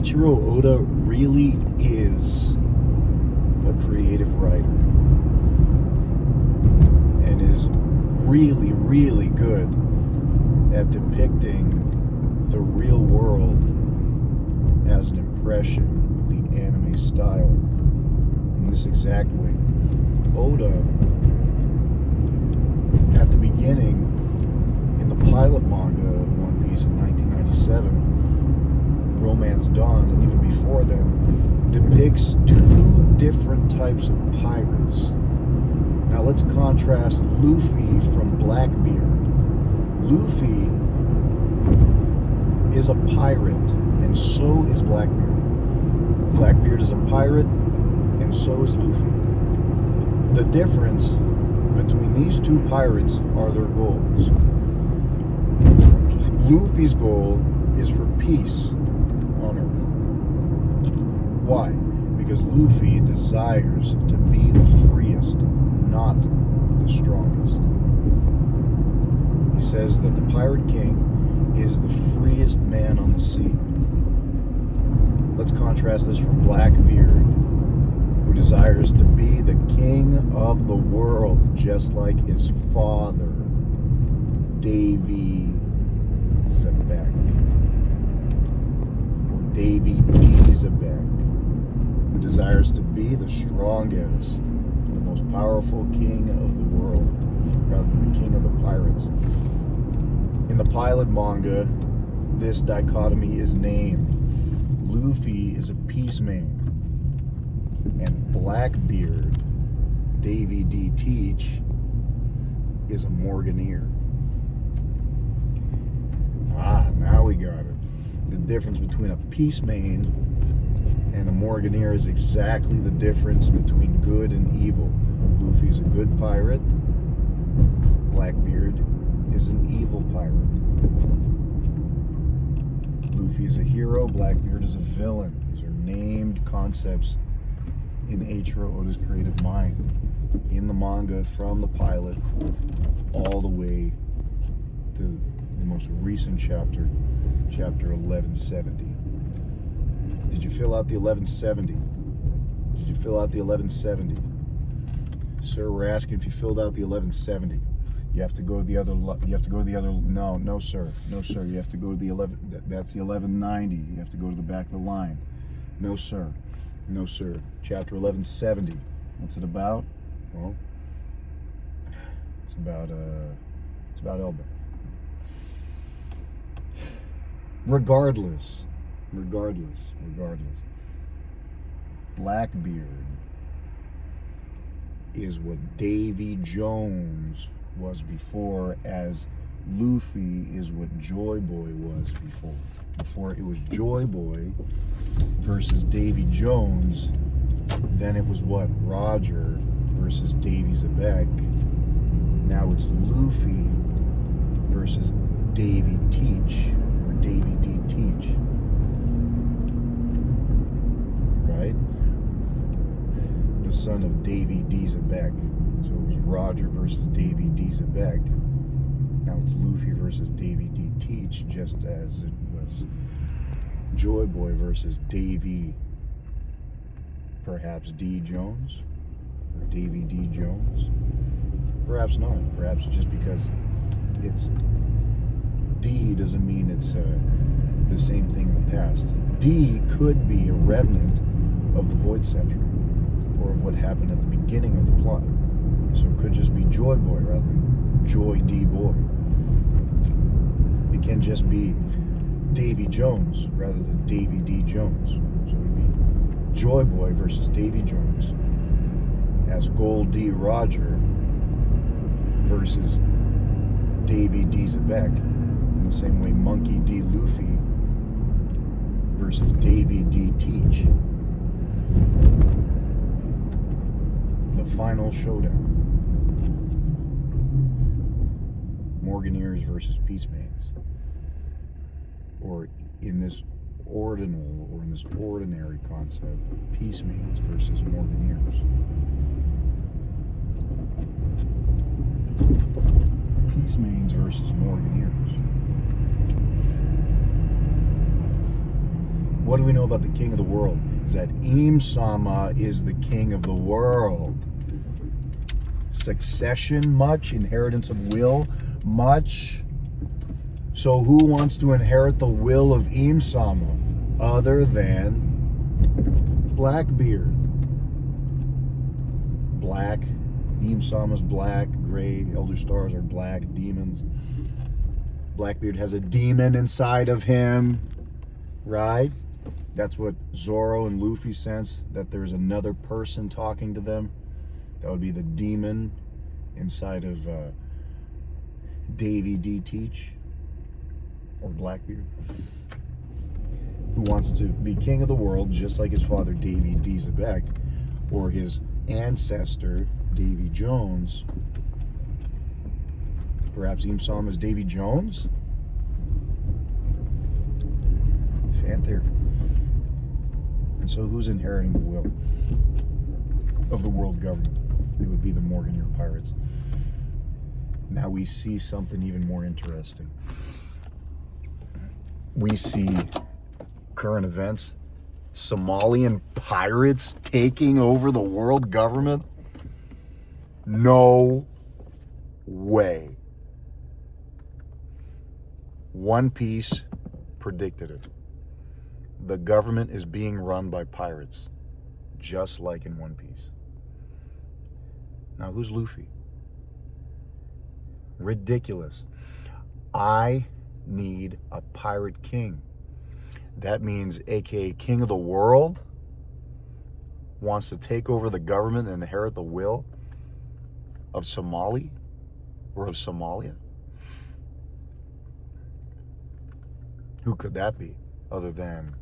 Eiichiro Oda really is a creative writer and is really, really good at depicting the real world as an impression with the anime style in this exact way. Oda, at the beginning, in the pilot manga of One Piece in 1997, Romance Dawn, and even before then, depicts two different types of pirates. Now let's contrast Luffy from Blackbeard. Luffy is a pirate, and so is Blackbeard. Blackbeard is a pirate, and so is Luffy. The difference between these two pirates are their goals. Luffy's goal is for peace on Earth. Why? Because Luffy desires to be the freest, not the strongest. He says that the Pirate King is the freest man on the sea. Let's contrast this from Blackbeard, who desires to be the king of the world, just like his father, Davy Zebek, or Davy D. Zebek, who desires to be the strongest, the most powerful king of the world, rather than the king of the pirates. In the pilot manga, this dichotomy is named. Luffy is a peace man, and Blackbeard, Davy D. Teach, is a Morganeer. Now we got it. The difference between a peace main and a Morganeer is exactly the difference between good and evil. Luffy's a good pirate. Blackbeard is an evil pirate. Luffy is a hero. Blackbeard is a villain. These are named concepts in Eiichiro Oda's creative mind. In the manga, from the pilot all the way to the most recent chapter, chapter 1170. Did you fill out the 1170? Did you fill out the 1170? Sir, we're asking if you filled out the 1170. You have to go to the other. You have to go to the other. No, sir. No, sir. You have to go to the 11. That's the 1190. You have to go to the back of the line. No, sir. No, sir. Chapter 1170. What's it about? Well, it's about Elbeth. Regardless. Blackbeard is what Davy Jones was before, as Luffy is what Joy Boy was before. Before it was Joy Boy versus Davy Jones, then it was what? Roger versus Davy Zebek. Now it's Luffy versus Davy Teach, or Davy D. Teach. Right? The son of Davy D. Zebek. So it was Roger versus Davy D. Zebek. Now it's Luffy versus Davy D. Teach, just as it was Joy Boy versus Davy, perhaps D. Jones, or Davy D. Jones. Perhaps not. Perhaps just because it's D doesn't mean it's the same thing in the past. D could be a remnant of the Void Century, or of what happened at the beginning of the plot. So it could just be Joy Boy rather than Joy D. Boy. It can just be Davy Jones rather than Davy D. Jones. So it would be Joy Boy versus Davy Jones, as Gold D. Roger versus Davy D. Zebek, in the same way Monkey D. Luffy versus Davy D. Teach. The final showdown. Morganeers versus Peacemains. Or in this ordinal, or in this ordinary concept, Peacemains versus Morganeers. Peacemains versus Morganeers. What do we know about the king of the world? Is that Im Sama is the king of the world. Succession, much. Inheritance of will, much. So who wants to inherit the will of Im Sama other than Blackbeard? Black. Im Sama's black. Gray. Elder stars are black. Demons. Blackbeard has a demon inside of him. Right? That's what Zoro and Luffy sense, that there's another person talking to them. That would be the demon inside of Davy D. Teach, or Blackbeard, who wants to be king of the world just like his father Davy D. Zebek, or his ancestor Davy Jones. Perhaps Im Sama's Davy Jones? Fan theory. And so who's inheriting the will of the world government? It would be the Morgan Pirates. Now we see something even more interesting. We see current events. Somalian pirates taking over the world government? No way. One Piece predicted it. The government is being run by pirates, just like in One Piece. Now, who's Luffy? Ridiculous. I need a pirate king. That means, aka King of the World, wants to take over the government and inherit the will of Somali or of Somalia. Who could that be other than